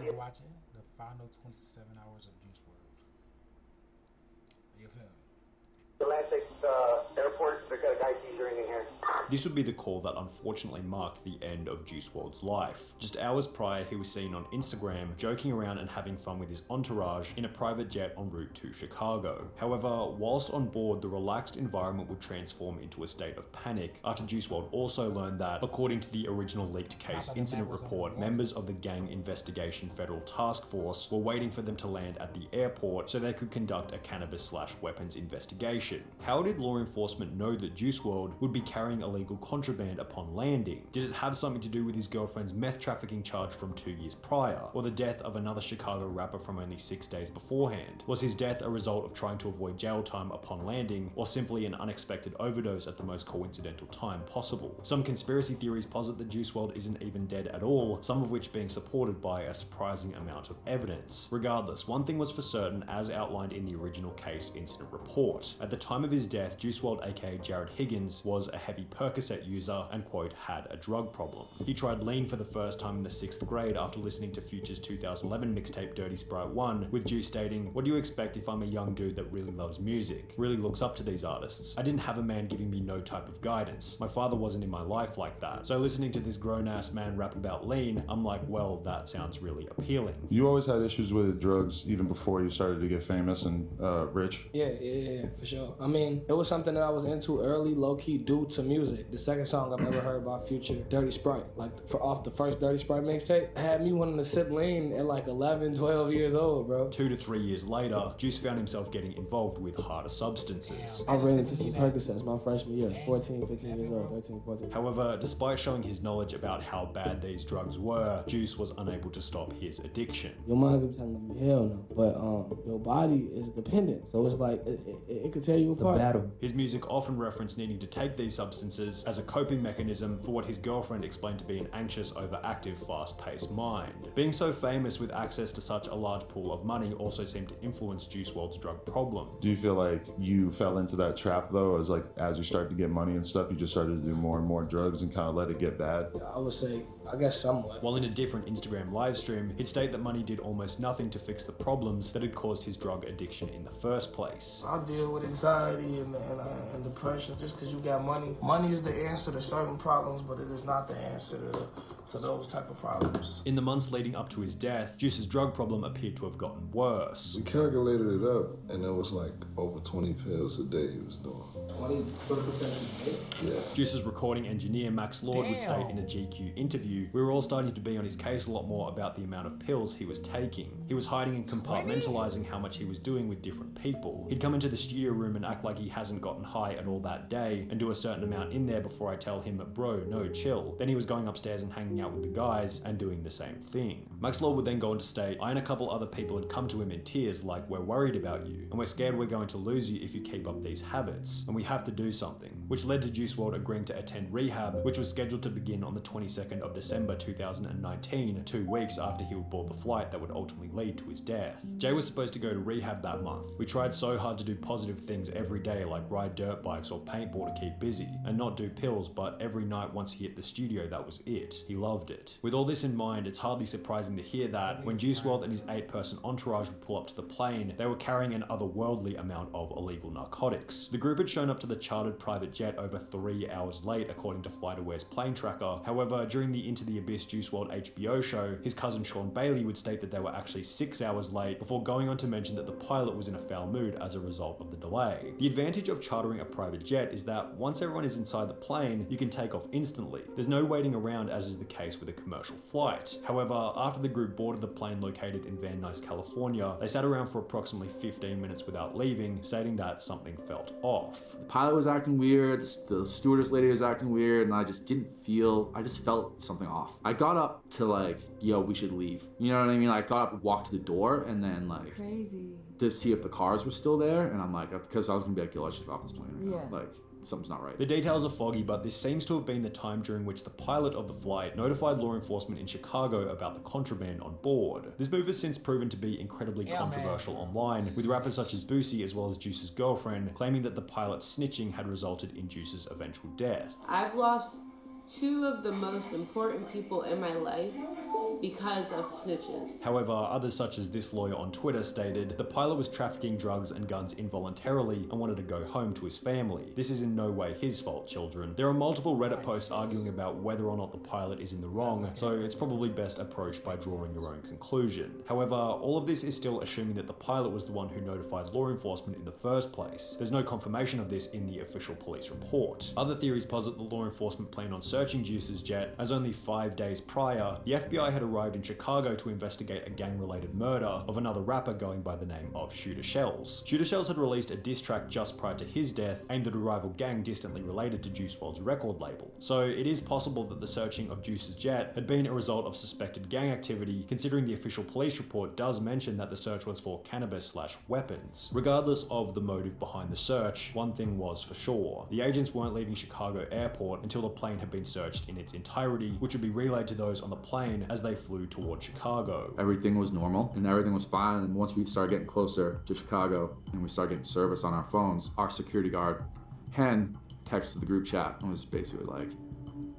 You're watching the final 27 hours of Juice WRLD. You feel me? The last six airports, they've got a guy featuring in here. This would be the call that unfortunately marked the end of Juice WRLD's life. Just hours prior, he was seen on Instagram joking around and having fun with his entourage in a private jet en route to Chicago. However, whilst on board, the relaxed environment would transform into a state of panic after Juice WRLD also learned that, according to the original leaked case incident report, members of the Gang Investigation Federal Task Force were waiting for them to land at the airport so they could conduct a cannabis/weapons investigation. How did law enforcement know that Juice WRLD would be carrying illegal contraband upon landing? Did it have something to do with his girlfriend's meth trafficking charge from 2 years prior, or the death of another Chicago rapper from only 6 days beforehand? Was his death a result of trying to avoid jail time upon landing, or simply an unexpected overdose at the most coincidental time possible? Some conspiracy theories posit that Juice WRLD isn't even dead at all, some of which being supported by a surprising amount of evidence. Regardless, one thing was for certain, as outlined in the original case incident report. At the time of his death, Juice WRLD aka Jared Higgins was a heavy Percocet user and quote had a drug problem. He tried lean for the first time in the 6th grade after listening to Future's 2011 mixtape Dirty Sprite 1, with Juice stating, "What do you expect if I'm a young dude that really loves music, really looks up to these artists? I didn't have a man giving me no type of guidance. My father wasn't in my life like that. So listening to this grown-ass man rap about lean, I'm like, well, that sounds really appealing." You always had issues with drugs even before you started to get famous and rich? Yeah, for sure. I mean, it was something that I was into early, low-key, due to music. The second song I've ever heard by Future, Dirty Sprite, off the first Dirty Sprite mixtape, had me wanting to sip lean at like 11, 12 years old, bro. 2 to 3 years later, Juice found himself getting involved with harder substances. I ran into some Percocets my freshman year, 14, 15 years old, 13, 14. However, despite showing his knowledge about how bad these drugs were, Juice was unable to stop his addiction. Your mind could be telling you hell no, but your body is dependent, so it's like it could tear you apart. Battle. His music often referenced needing to take these substances as a coping mechanism for what his girlfriend explained to be an anxious, overactive, fast-paced mind. Being so famous with access to such a large pool of money also seemed to influence Juice WRLD's drug problem. Do you feel like you fell into that trap though, as you started to get money and stuff, you just started to do more and more drugs and kind of let it get bad? I would say, I guess somewhat. While in a different Instagram livestream, he'd state that money did almost nothing to fix the problems that had caused his drug addiction in the first place. I deal with anxiety and depression just because you got money. Money is the answer to certain problems, but it is not the answer to those type of problems. In the months leading up to his death, Juice's drug problem appeared to have gotten worse. We calculated it up, and it was like over 20 pills a day he was doing. 20% a day? Yeah. Juice's recording engineer Max Lord would state in a GQ interview, "We were all starting to be on his case a lot more about the amount of pills he was taking. He was hiding and compartmentalizing how much he was doing with different people. He'd come into the studio room and act like he hasn't gotten high at all that day and do a certain amount in there before I tell him, bro, no, chill. Then he was going upstairs and hanging out with the guys and doing the same thing." Max Lord would then go on to state, "I and a couple other people had come to him in tears like, we're worried about you and we're scared we're going to lose you if you keep up these habits and we have to do something," which led to Juice WRLD agreeing to attend rehab, which was scheduled to begin on the 22nd of December 2019, 2 weeks after he would board the flight that would ultimately lead to his death. Jay was supposed to go to rehab that month. "We tried so hard to do positive things every day like ride dirt bikes or paintball to keep busy and not do pills, but every night once he hit the studio, that was it. He loved it." With all this in mind, it's hardly surprising to hear that when Juice WRLD and his 8-person entourage would pull up to the plane, they were carrying an otherworldly amount of illegal narcotics. The group had shown up to the chartered private jet over 3 hours late, according to FlightAware's plane tracker. However, during the Into the Abyss Juice WRLD HBO show, his cousin Sean Bailey would state that they were actually 6 hours late, before going on to mention that the pilot was in a foul mood as a result of the delay. The advantage of chartering a private jet is that once everyone is inside the plane, you can take off instantly. There's no waiting around as is the case with a commercial flight. However, after the group boarded the plane located in Van Nuys, California, they sat around for approximately 15 minutes without leaving, stating that something felt off. The pilot was acting weird, the stewardess lady was acting weird, and I just felt something off. I got up to like, yo, we should leave. You know what I mean? I got up and walked to the door and then like, crazy, to see if the cars were still there, and I'm like, because I was gonna be like, yo, let's just get off this plane right Yeah. now. Like, something's not right. The details are foggy, but this seems to have been the time during which the pilot of the flight notified law enforcement in Chicago about the contraband on board. This move has since proven to be incredibly controversial online, with rappers such as Boosie as well as Juice's girlfriend claiming that the pilot's snitching had resulted in Juice's eventual death. I've lost two of the most important people in my life because of snitches. However, others such as this lawyer on Twitter stated the pilot was trafficking drugs and guns involuntarily and wanted to go home to his family. This is in no way his fault, children. There are multiple Reddit posts arguing about whether or not the pilot is in the wrong, so it's probably best approached by drawing your own conclusion. However, all of this is still assuming that the pilot was the one who notified law enforcement in the first place. There's no confirmation of this in the official police report. Other theories posit the law enforcement planned on searching Juice's jet, as only 5 days prior, the FBI had arrived in Chicago to investigate a gang-related murder of another rapper going by the name of Shooter Shells. Shooter Shells had released a diss track just prior to his death, aimed at a rival gang distantly related to Juice WRLD's record label. So it is possible that the searching of Juice's jet had been a result of suspected gang activity, considering the official police report does mention that the search was for cannabis/weapons. Regardless of the motive behind the search, one thing was for sure. The agents weren't leaving Chicago airport until the plane had been searched in its entirety, which would be relayed to those on the plane as they flew toward Chicago. Everything was normal and everything was fine, and once we started getting closer to Chicago and we started getting service on our phones, our security guard, Hen, texted the group chat and was basically like,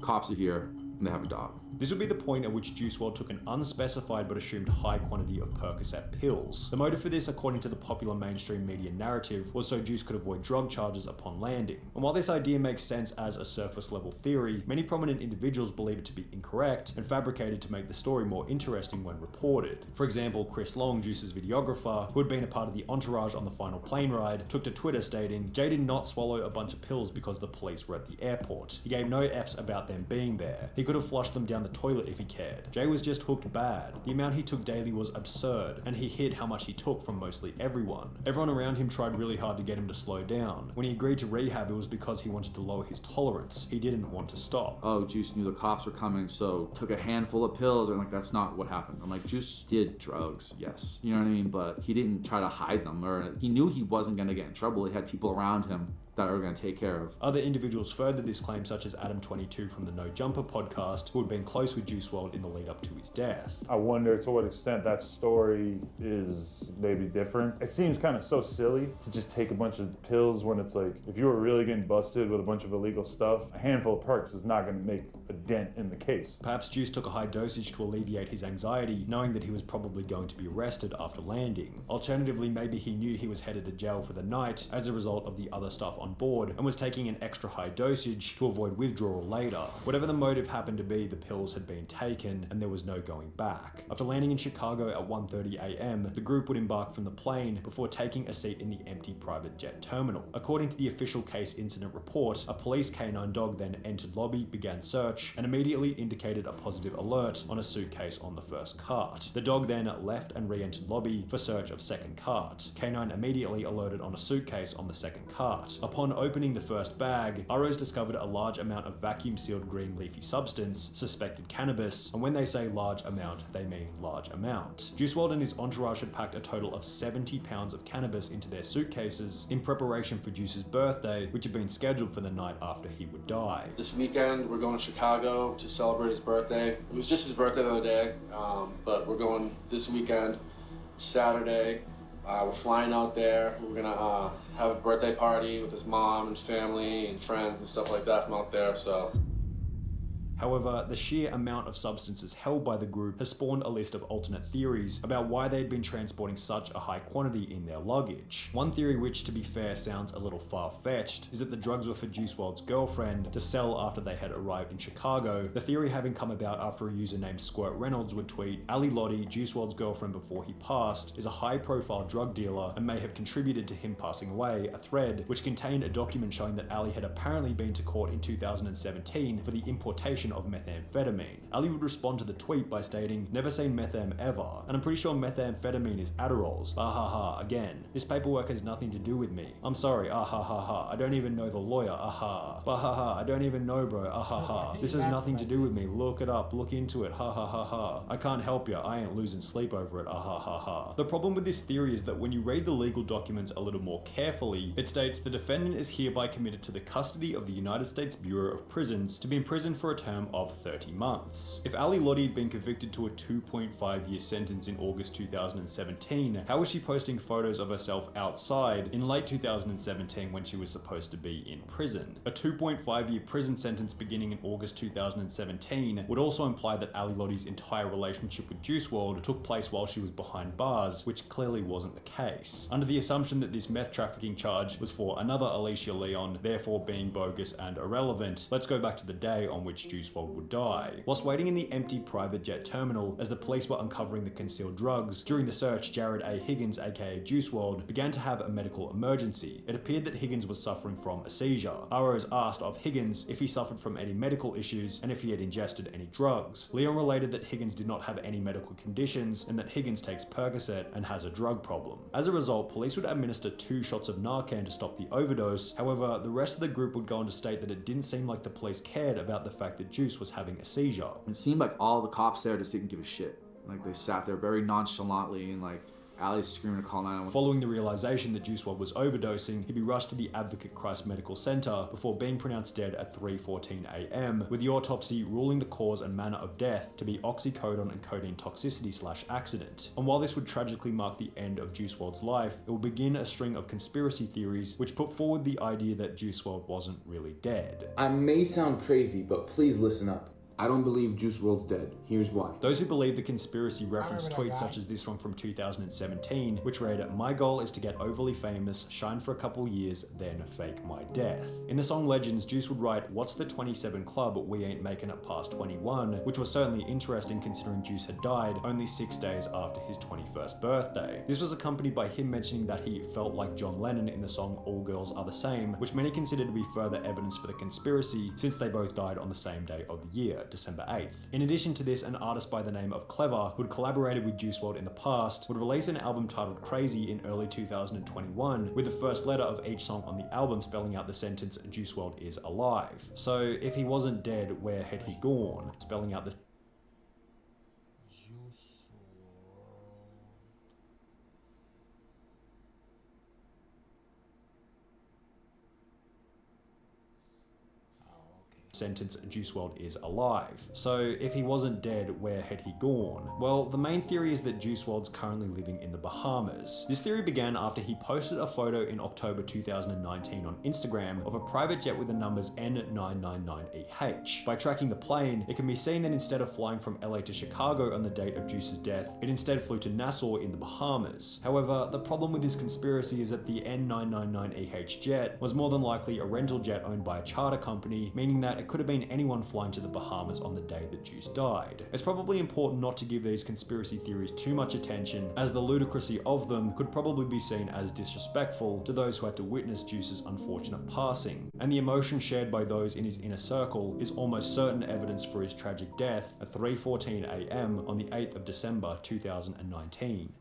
cops are here and they have a dog. This would be the point at which Juice WRLD took an unspecified but assumed high quantity of Percocet pills. The motive for this, according to the popular mainstream media narrative, was so Juice could avoid drug charges upon landing. And while this idea makes sense as a surface level theory, many prominent individuals believe it to be incorrect and fabricated to make the story more interesting when reported. For example, Chris Long, Juice's videographer, who had been a part of the entourage on the final plane ride, took to Twitter stating, "Jay did not swallow a bunch of pills because the police were at the airport. He gave no Fs about them being there. He could have flushed them down the toilet if he cared. Jay was just hooked bad. The amount he took daily was absurd, and he hid how much he took from mostly everyone. Everyone around him tried really hard to get him to slow down. When he agreed to rehab, it was because he wanted to lower his tolerance. He didn't want to stop." Oh, Juice knew the cops were coming, so took a handful of pills, and like, that's not what happened. I'm like, Juice did drugs, yes. You know what I mean? But he didn't try to hide them, or he knew he wasn't gonna get in trouble. He had people around him that are going to take care of. Other individuals furthered this claim, such as Adam22 from the No Jumper podcast, who had been close with Juice WRLD in the lead up to his death. I wonder to what extent that story is maybe different. It seems kind of so silly to just take a bunch of pills when it's like, if you were really getting busted with a bunch of illegal stuff, a handful of perks is not going to make a dent in the case. Perhaps Juice took a high dosage to alleviate his anxiety, knowing that he was probably going to be arrested after landing. Alternatively, maybe he knew he was headed to jail for the night as a result of the other stuff on board and was taking an extra high dosage to avoid withdrawal later. Whatever the motive happened to be, the pills had been taken and there was no going back. After landing in Chicago at 1:30 a.m, the group would embark from the plane before taking a seat in the empty private jet terminal. According to the official case incident report, a police canine dog then entered lobby, began search, and immediately indicated a positive alert on a suitcase on the first cart. The dog then left and re-entered lobby for search of second cart. Canine immediately alerted on a suitcase on the second cart. Upon opening the first bag, ROs discovered a large amount of vacuum-sealed green leafy substance, suspected cannabis, and when they say large amount, they mean large amount. Juice WRLD and his entourage had packed a total of 70 pounds of cannabis into their suitcases in preparation for Juice's birthday, which had been scheduled for the night after he would die. This weekend, we're going to Chicago to celebrate his birthday. It was just his birthday the other day, but we're going this weekend, Saturday. We're flying out there. We're gonna have a birthday party with his mom and family and friends and stuff like that from out there, so. However, the sheer amount of substances held by the group has spawned a list of alternate theories about why they'd been transporting such a high quantity in their luggage. One theory, which to be fair sounds a little far-fetched, is that the drugs were for Juice WRLD's girlfriend to sell after they had arrived in Chicago, the theory having come about after a user named Squirt Reynolds would tweet, "Ali Lottie, Juice WRLD's girlfriend before he passed, is a high-profile drug dealer and may have contributed to him passing away," a thread which contained a document showing that Ali had apparently been to court in 2017 for the importation of methamphetamine. Ali would respond to the tweet by stating, "Never seen methem ever, and I'm pretty sure methamphetamine is Adderalls, ah ha ha, again. This paperwork has nothing to do with me. I'm sorry, ah ha ha ha, I don't even know the lawyer, ah ha. Bah ha ha, I don't even know bro, ah ha ha. This has nothing to do with me, look it up, look into it, ha ha ha ha. I can't help ya, I ain't losing sleep over it, ah ha ha ha." The problem with this theory is that when you read the legal documents a little more carefully, it states the defendant is hereby committed to the custody of the United States Bureau of Prisons to be imprisoned for a term term of 30 months. If Ali Lottie had been convicted to a 2.5-year sentence in August 2017, how was she posting photos of herself outside in late 2017 when she was supposed to be in prison? A 2.5-year prison sentence beginning in August 2017 would also imply that Ali Lottie's entire relationship with Juice WRLD took place while she was behind bars, which clearly wasn't the case. Under the assumption that this meth trafficking charge was for another Alicia Leon, therefore being bogus and irrelevant, let's go back to the day on which Juice WRLD would die. Whilst waiting in the empty private jet terminal as the police were uncovering the concealed drugs, during the search, Jared A. Higgins, aka Juice WRLD, began to have a medical emergency. It appeared that Higgins was suffering from a seizure. ROs asked of Higgins if he suffered from any medical issues and if he had ingested any drugs. Leon related that Higgins did not have any medical conditions and that Higgins takes Percocet and has a drug problem. As a result, police would administer 2 shots of Narcan to stop the overdose. However, the rest of the group would go on to state that it didn't seem like the police cared about the fact that Juice was having a seizure. It seemed like all the cops there just didn't give a shit. Like they sat there very nonchalantly and like Ali's screaming to call 911. Following the realization that Juice WRLD was overdosing, he'd be rushed to the Advocate Christ Medical Center before being pronounced dead at 3:14 a.m, with the autopsy ruling the cause and manner of death to be oxycodone and codeine toxicity/accident. And while this would tragically mark the end of Juice WRLD's life, it would begin a string of conspiracy theories which put forward the idea that Juice WRLD wasn't really dead. I may sound crazy, but please listen up. I don't believe Juice WRLD's dead. Here's why. Those who believe the conspiracy reference tweets such as this one from 2017, which read, "My goal is to get overly famous, shine for a couple years, then fake my death." In the song Legends, Juice would write, "What's the 27 club? We ain't making it past 21," which was certainly interesting considering Juice had died only 6 days after his 21st birthday. This was accompanied by him mentioning that he felt like John Lennon in the song All Girls Are the Same, which many consider to be further evidence for the conspiracy since they both died on the same day of the year, December 8th. In addition to this, an artist by the name of Clever, who had collaborated with Juice WRLD in the past, would release an album titled Crazy in early 2021, with the first letter of each song on the album spelling out the sentence Juice WRLD is alive. So if he wasn't dead, where had he gone? Spelling out the Juice sentence Juice WRLD is alive. So if he wasn't dead, where had he gone? Well, the main theory is that Juice WRLD's currently living in the Bahamas. This theory began after he posted a photo in October 2019 on Instagram of a private jet with the numbers N999EH. By tracking the plane, it can be seen that instead of flying from LA to Chicago on the date of Juice's death, it instead flew to Nassau in the Bahamas. However, the problem with this conspiracy is that the N999EH jet was more than likely a rental jet owned by a charter company, meaning that it could have been anyone flying to the Bahamas on the day that Juice died. It's probably important not to give these conspiracy theories too much attention, as the ludicrousy of them could probably be seen as disrespectful to those who had to witness Juice's unfortunate passing, and the emotion shared by those in his inner circle is almost certain evidence for his tragic death at 3:14 a.m. on the 8th of December 2019.